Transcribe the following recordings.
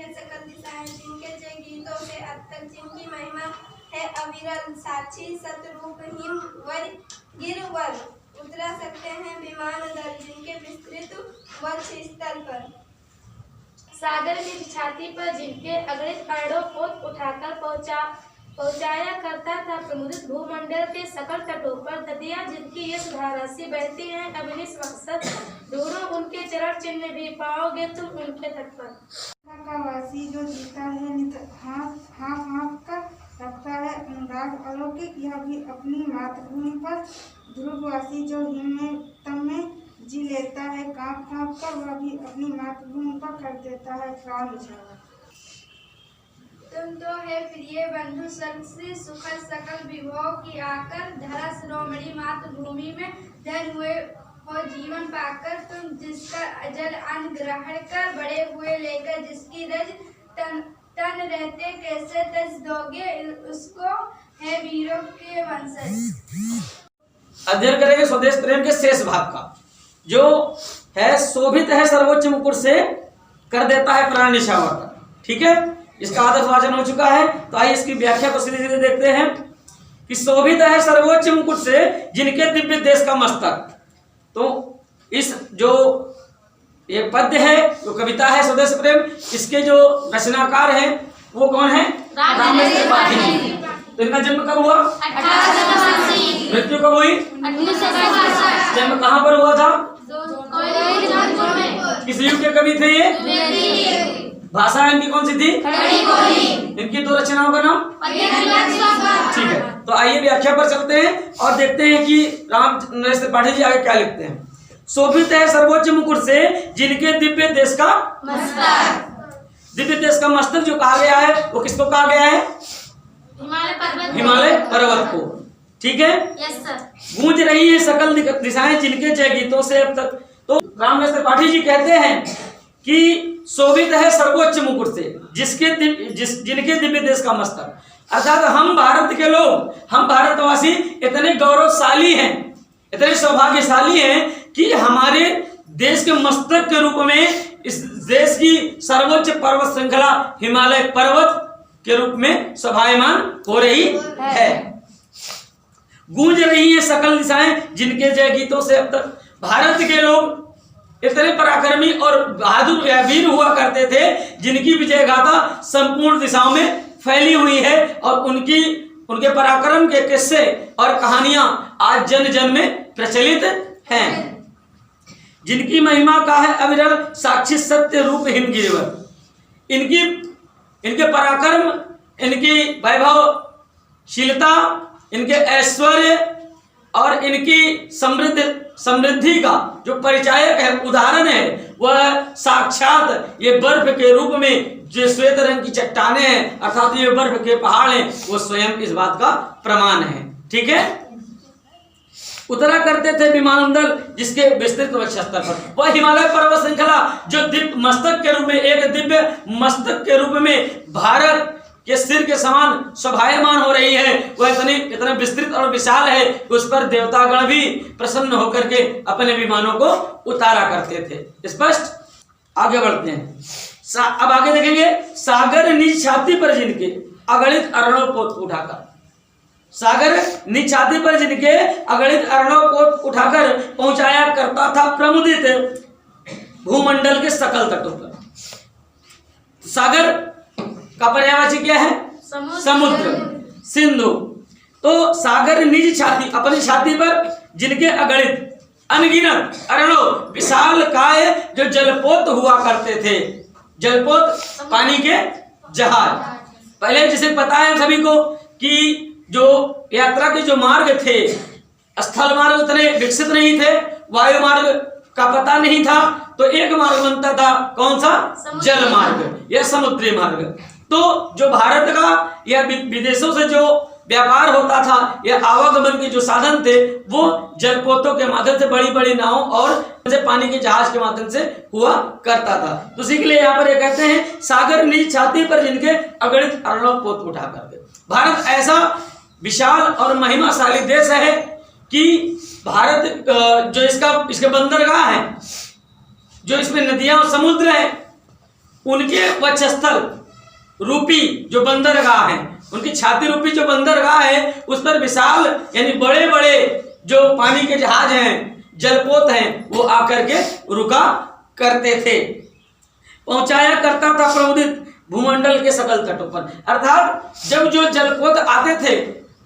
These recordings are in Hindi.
है सकल दिशाएं, जिनके जय गीतों से अब तक जिनकी महिमा है अविरल, साक्षी सतरूप हिम वर गिरवर, उतरा सकते हैं विमान दल, जिनके विस्तृत वक्ष स्थल पर। सागर की छाती पर जिनके अगणित अरनों पोत उठाकर पहुंचाया करता था प्रमुदित भूमंडल के सकल तटों पर। नदियां जिनकी यश धारा से बहती हैं अभिनिश मकसद, ढूंढो उनके चरण चिन्ह भी पाओगे तुम उनके तट पर। का वासी जो जीता है नित हाँफ कर रखता है अनुराग अलौकिक, यह भी अपनी मातृभूमि पर। ध्रुववासी जो हिम में तम में जी लेता है कांप कर, वह भी अपनी मातृभूमि पर कर देता है प्राण निछावर। तुम तो है प्रिय बंधु स्वर्ग से सुखद सकल विभोग की आकर, धरा शिरोमणि मातृभूमि में धन हुए हो जीवन पाकर। तुम जिसका अजल अन्न ग्रहण कर, बड़े हुए लेकर जिसकी रज तन रहते कैसे तज दोगे, उसको है वीरों के वंशज। अध्ययन करेंगे स्वदेश प्रेम के शेष भाग का, जो है शोभित है सर्वोच्च मुकुट से कर देता है प्राण निछावर। ठीक है, इसका आदर्श वाचन हो चुका है। तो आइए इसकी व्याख्या को सीधे सीधे देखते हैं कि शोभित है सर्वोच्च मुकुट से जिनके दिव्य देश का मस्तक। तो इस जो ये पद्य है, जो कविता है स्वदेश प्रेम, इसके जो रचनाकार हैं वो कौन है? रामदास त्रिपाठी जी। तो इनका जन्म कब हुआ? 1886। मृत्यु कब हुई? 1962। जन्म कहाँ पर हुआ था? किस युग के कवि थे ये? भाषा इनकी कौन सी थी? इनकी दो रचनाओं का नाम? ठीक है, तो आइए व्याख्या पर चलते हैं और देखते हैं कि रामदास त्रिपाठी जी आगे क्या लिखते हैं। शोभित है सर्वोच्च मुकुट से जिनके दिव्य देश का मस्तक। दिव्य देश का मस्तक जो कहा गया है वो किसको कहा गया है? हिमालय पर्वत को। ठीक है, यस सर। गूंज रही है सकल दिशाएं जिनके जय गीतों से अब तक। तो रामदास त्रिपाठी जी कहते हैं कि शोभित है सर्वोच्च मुकुट से जिनके दिव्य देश का मस्तक, अर्थात हम भारत के लोग, हम भारतवासी इतने गौरवशाली हैं, इतने सौभाग्यशाली हैं कि हमारे देश के मस्तक के रूप में इस देश की सर्वोच्च पर्वत श्रृंखला हिमालय पर्वत के रूप में शोभायमान हो रही है। गूंज रही है सकल दिशाएं जिनके जय गीतों से अब तक। भारत के लोग इतने पराक्रमी और बहादुर वीर हुआ करते थे जिनकी विजय गाथा संपूर्ण दिशाओं में फैली हुई है, और उनके पराक्रम के किस्से और कहानियां आज जन जन में प्रचलित हैं। जिनकी महिमा का है अविरल, साक्षी सत्य रूप हिम गिरिवर। इनके पराक्रम, इनकी वैभवशीलता, इनके ऐश्वर्य और इनकी समृद्धि का जो परिचायक है, उदाहरण है, वह साक्षात ये बर्फ के रूप में जो श्वेत रंग की चट्टानें हैं, अर्थात ये बर्फ के पहाड़ हैं, वो स्वयं इस बात का प्रमाण है। ठीक है, उतरा करते थे विमान दल जिसके विस्तृत वक्षस्तर पर। वह हिमालय पर्वत श्रृंखला जो दिव्य मस्तक के रूप में, एक दिव्य मस्तक के रूप में भारत के सिर के समान शोभायमान हो रही है, वह इतने विस्तृत और विशाल है कि उस पर देवतागण भी प्रसन्न होकर के अपने विमानों को उतारा करते थे। स्पष्ट, आगे बढ़ते हैं। अब आगे देखेंगे, सागर निज छाती पर जिनके अगणित अरणों पोत उठाकर। सागर निज छाती पर जिनके अगणित अरणों पोत उठाकर पहुंचाया करता था प्रमुदित भूमंडल के सकल तटों पर। सागर का पर्यायवाची क्या है? समुद्र, सिंधु। तो सागर निज छाती, अपनी छाती पर जिनके अगणित अनगिनत अरणों विशाल काय जो जलपोत हुआ करते थे। जलपोत पानी के जहाज। पहले जैसे पता है सभी को कि जो यात्रा के जो मार्ग थे, स्थल मार्ग उतने विकसित नहीं थे, वायु मार्ग का पता नहीं था, तो एक मार्ग बनता था, कौन सा? जल मार्ग या समुद्री मार्ग। तो जो भारत का या विदेशों से जो व्यापार होता था या आवागमन के जो साधन थे, वो जलपोतों के माध्यम से, बड़ी बड़ी नाव और पानी के जहाज के माध्यम से हुआ करता था। तो इसी के लिए यहाँ पर ये कहते हैं, सागर निज छाती पर जिनके अगणित अरणों पोत उठा करके। भारत ऐसा विशाल और महिमाशाली देश है कि भारत जो इसके बंदरगाह है, जो इसमें नदियां और समुद्र है, उनके वक्षस्थल रूपी जो बंदरगाह है, उनकी छाती रूपी जो बंदरगाह है, उस पर विशाल यानी बड़े बड़े जो पानी के जहाज हैं, जलपोत हैं, वो आकर के रुका करते थे। पहुंचाया करता था प्रमुदित भूमंडल के सकल तटों पर। अर्थात जब जो जलपोत आते थे,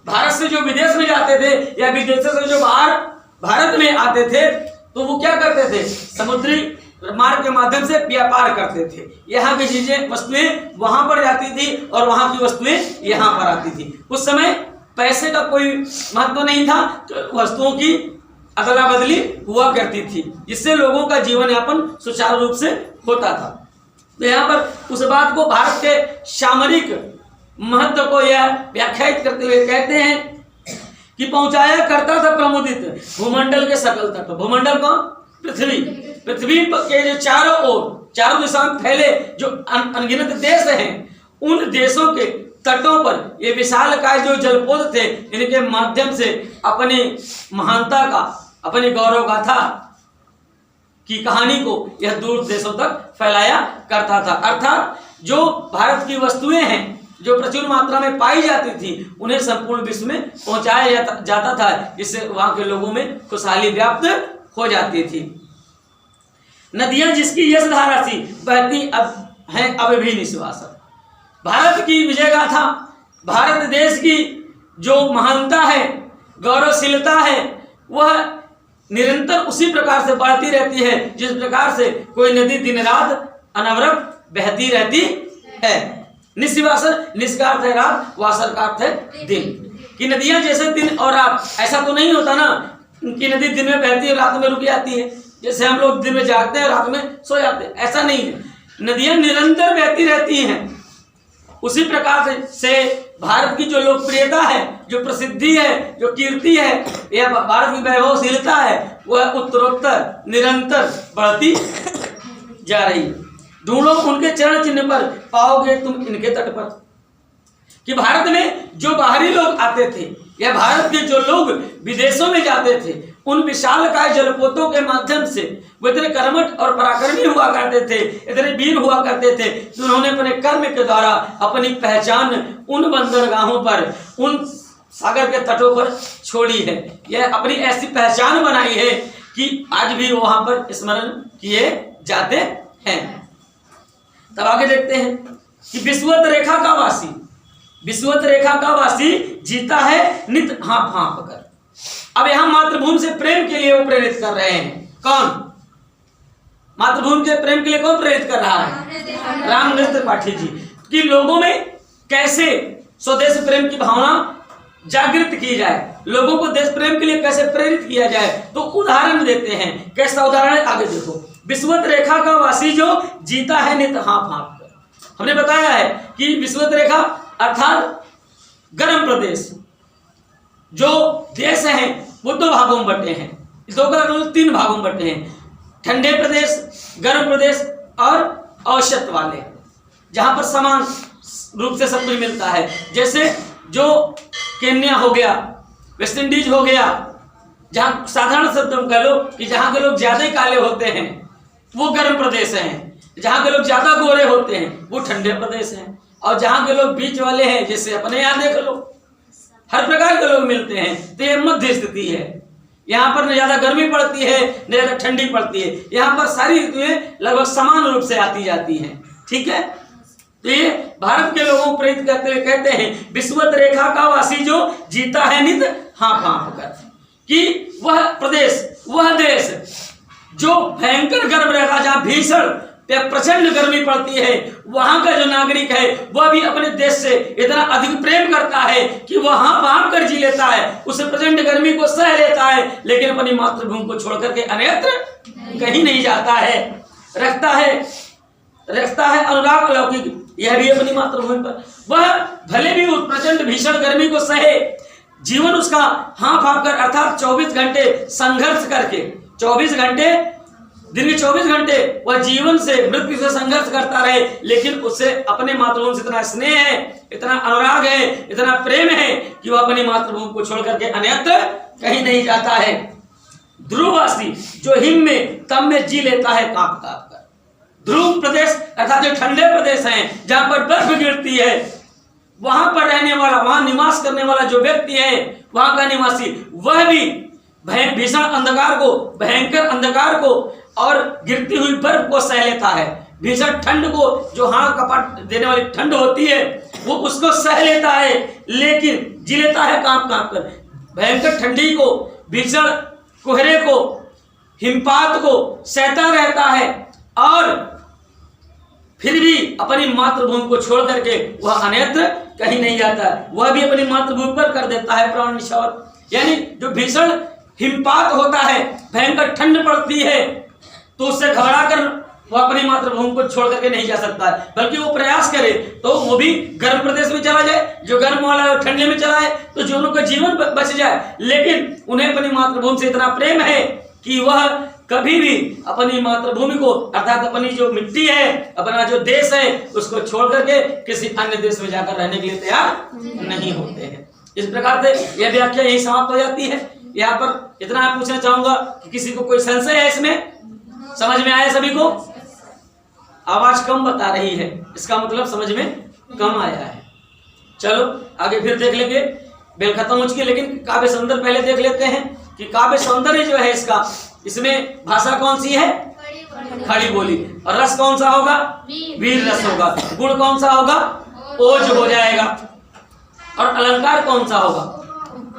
भारत से जो विदेश में जाते थे या विदेशों से जो बाहर भारत में आते थे, तो वो क्या करते थे, समुद्री मार्ग के माध्यम से व्यापार करते थे। यहाँ की चीजें वस्तुएं वहां पर जाती थी और वहां की वस्तुएं यहाँ पर आती थी। उस समय पैसे का कोई महत्व नहीं था, तो वस्तुओं की अदला बदली हुआ करती थी, जिससे लोगों का जीवन यापन सुचारू रूप से होता था। तो यहाँ पर उस बात को भारत के सामरिक महत्व को यह व्याख्यायित करते हुए कहते हैं कि पहुंचाया करता था प्रमुदित भूमंडल के सकल तट। भूमंडल कौन? पृथ्वी। पृथ्वी के जो चारों ओर, चारों दिशाओं में फैले जो अनगिनत देश हैं, उन देशों के तटों पर ये विशालकाय जो जलपोत थे, इनके माध्यम से अपनी महानता का, अपनी गौरव गाथा की कहानी को यह दूर देशों तक फैलाया करता था। अर्थात जो भारत की वस्तुएं हैं, जो प्रचुर मात्रा में पाई जाती थी, उन्हें संपूर्ण विश्व में पहुंचाया जाता था, जिससे वहां के लोगों में खुशहाली व्याप्त हो जाती थी। नदियां जिसकी यश धारा सी बहती अब हैं अब भी निश्वासर। भारत की विजय गाथा, भारत देश की जो महानता है, गौरवशीलता है, वह निरंतर उसी प्रकार से बढ़ती रहती है जिस प्रकार से कोई नदी दिन रात अनवरत बहती रहती है। निश्वासर, निष्का अर्थ है रात, वासर का अर्थ है दिन। कि नदियां जैसे दिन और रात, ऐसा तो नहीं होता ना कि नदी दिन में बहती है रात में रुक जाती है, जैसे हम लोग दिन में जागते हैं रात में सो जाते हैं, ऐसा नहीं है। नदियां निरंतर बहती रहती हैं। उसी प्रकार से भारत की जो लोकप्रियता है, जो प्रसिद्धि है, जो कीर्ति है, यह भारत की वैभवशीलता है, वह उत्तरोत्तर निरंतर बढ़ती जा रही है। ढूंढो उनके चरण चिन्ह पर, पाओगे तुम इनके तट पर। कि भारत में जो बाहरी लोग आते थे या भारत के जो लोग विदेशों में जाते थे, उन विशालकाय जलपोतों के माध्यम से वो इतने कर्मठ और पराक्रमी हुआ करते थे, इतने वीर हुआ करते थे कि उन्होंने अपने कर्म के द्वारा अपनी पहचान उन बंदरगाहों पर, उन सागर के तटों पर छोड़ी है। यह अपनी ऐसी पहचान बनाई है कि आज भी वहां पर स्मरण किए जाते हैं। तब आगे देखते हैं कि विषुवत रेखा का वासी, विषुवत रेखा का वासी जीता है नित हाँफ हाँफ कर। अब यहां मातृभूमि से प्रेम के लिए वो प्रेरित कर रहे हैं। कौन? मातृभूमि के प्रेम के लिए कौन प्रेरित कर रहा है? रामनरेंद्र त्रिपाठी जी। कि लोगों में कैसे स्वदेश प्रेम की भावना जागृत की जाए, लोगों को देश प्रेम के लिए कैसे प्रेरित किया जाए, तो उदाहरण देते हैं। कैसा उदाहरण है आगे देखो। विषुवत रेखा का वासी जो जीता है नित हाँफ हाँफ कर। हमने बताया है कि विषुवत रेखा अर्थात गर्म प्रदेश, जो देश हैं वो दो भागों में बटे हैं, दो का तीन भागों में बटे हैं। ठंडे प्रदेश, गर्म प्रदेश और औसत वाले, जहां पर समान रूप से सब कुछ मिलता है। जैसे जो केन्या हो गया, वेस्ट इंडीज हो गया, जहां साधारण शब्द में कह लो कि जहां के लोग ज्यादा काले होते हैं वो गर्म प्रदेश हैं, जहां के लोग ज्यादा गोरे होते हैं वो ठंडे प्रदेश हैं, और जहां के लोग बीच वाले हैं, जैसे अपने यहाँ देख लो, हर प्रकार के लोग मिलते हैं। तो ये मध्य स्थिति है। यहाँ पर न ज्यादा गर्मी पड़ती है न ज्यादा ठंडी पड़ती है, यहाँ पर सारी ऋतुएं लगभग समान रूप से आती जाती हैं। ठीक है, तो ये भारत के लोगों को प्रेरित करते हुए कहते हैं विषुवत रेखा का वासी जो जीता है नित हाँफ हाँफ कर। कि वह प्रदेश, वह देश जो भयंकर गर्म रहता, जहाँ भीषण प्रचंड गर्मी पड़ती है, वहां का जो नागरिक है वह भी अपने देश से इतना अधिक प्रेम करता है कि वह हाँफ हाँफ कर जी लेता है, उस प्रचंड गर्मी को सह लेता है, लेकिन अपनी मातृभूमि को छोड़ करके अन्यत्र कहीं नहीं जाता है। रखता है अनुराग अलौकिक, यह भी अपनी मातृभूमि पर। वह भले भी उस प्रचंड भीषण गर्मी को सहे, जीवन उसका हाँफ हाँफ कर, अर्थात 24 घंटे संघर्ष करके, 24 घंटे दिन के 24 घंटे वह जीवन से, मृत्यु से संघर्ष करता रहे, लेकिन उससे अपने मातृभूमि से इतना स्नेह है, इतना अनुराग है, इतना प्रेम है कि वह अपनी मातृभूमि को छोड़ करके अन्यत्र कहीं नहीं जाता है। ध्रुववासी जो हिम में तम में जी लेता है कांप कांप कर। ध्रुव प्रदेश अर्थात जो ठंडे प्रदेश हैं जहां पर बर्फ गिरती है, वहां पर रहने वाला, वहां निवास करने वाला जो व्यक्ति है, वहां का निवासी, वह भी भीषण अंधकार को, भयंकर अंधकार को और गिरती हुई बर्फ को सह लेता है। भीषण ठंड को, जो हाड़ कपाट देने वाली ठंड होती है, वो उसको सह लेता है, लेकिन जी लेता है कांप कांप कर। भयंकर ठंडी को, भीषण कोहरे को, हिमपात को सहता रहता है और फिर भी अपनी मातृभूमि को छोड़ करके वह अन्यत्र कहीं नहीं जाता है। वह भी अपनी मातृभूमि पर कर देता है प्राण न्यौछावर। यानी जो भीषण हिमपात होता है, भयंकर ठंड पड़ती है, तो उससे घबरा कर वो अपनी मातृभूमि को छोड़ करके नहीं जा सकता है, बल्कि वो प्रयास करे तो वो भी गर्म प्रदेश में चला जाए, जो गर्म वाला है ठंडे में चला है, तो जो उनका जीवन बच जाए। लेकिन उन्हें अपनी मातृभूमि से इतना प्रेम है कि वह कभी भी अपनी मातृभूमि को, अर्थात अपनी जो मिट्टी है, अपना जो देश है, उसको छोड़ करके किसी अन्य देश में जाकर रहने के लिए तैयार नहीं होते हैं। इस प्रकार से यह व्याख्या यही समाप्त हो जाती है। यहाँ पर इतना पूछना चाहूंगा कि किसी को कोई संशय है इसमें? समझ में आया सभी को? आवाज कम बता रही है, इसका मतलब समझ में कम आया है। चलो आगे फिर देख लेंगे। बेल खत्म हो चुकी है, लेकिन काव्य सौंदर्य पहले देख लेते हैं कि काव्य सौंदर्य जो है इसका, इसमें भाषा कौन सी है? खड़ी बोली। और रस कौन सा होगा? वीर रस होगा। गुण कौन सा होगा? ओज हो जाएगा। और अलंकार कौन सा होगा?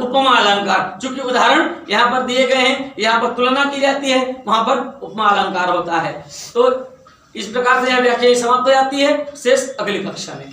उपमा अलंकार। चूंकि उदाहरण यहाँ पर दिए गए हैं, यहाँ पर तुलना की जाती है, वहां पर उपमा अलंकार होता है। तो इस प्रकार से यह व्याख्या समाप्त हो जाती है। शेष अगली कक्षा में।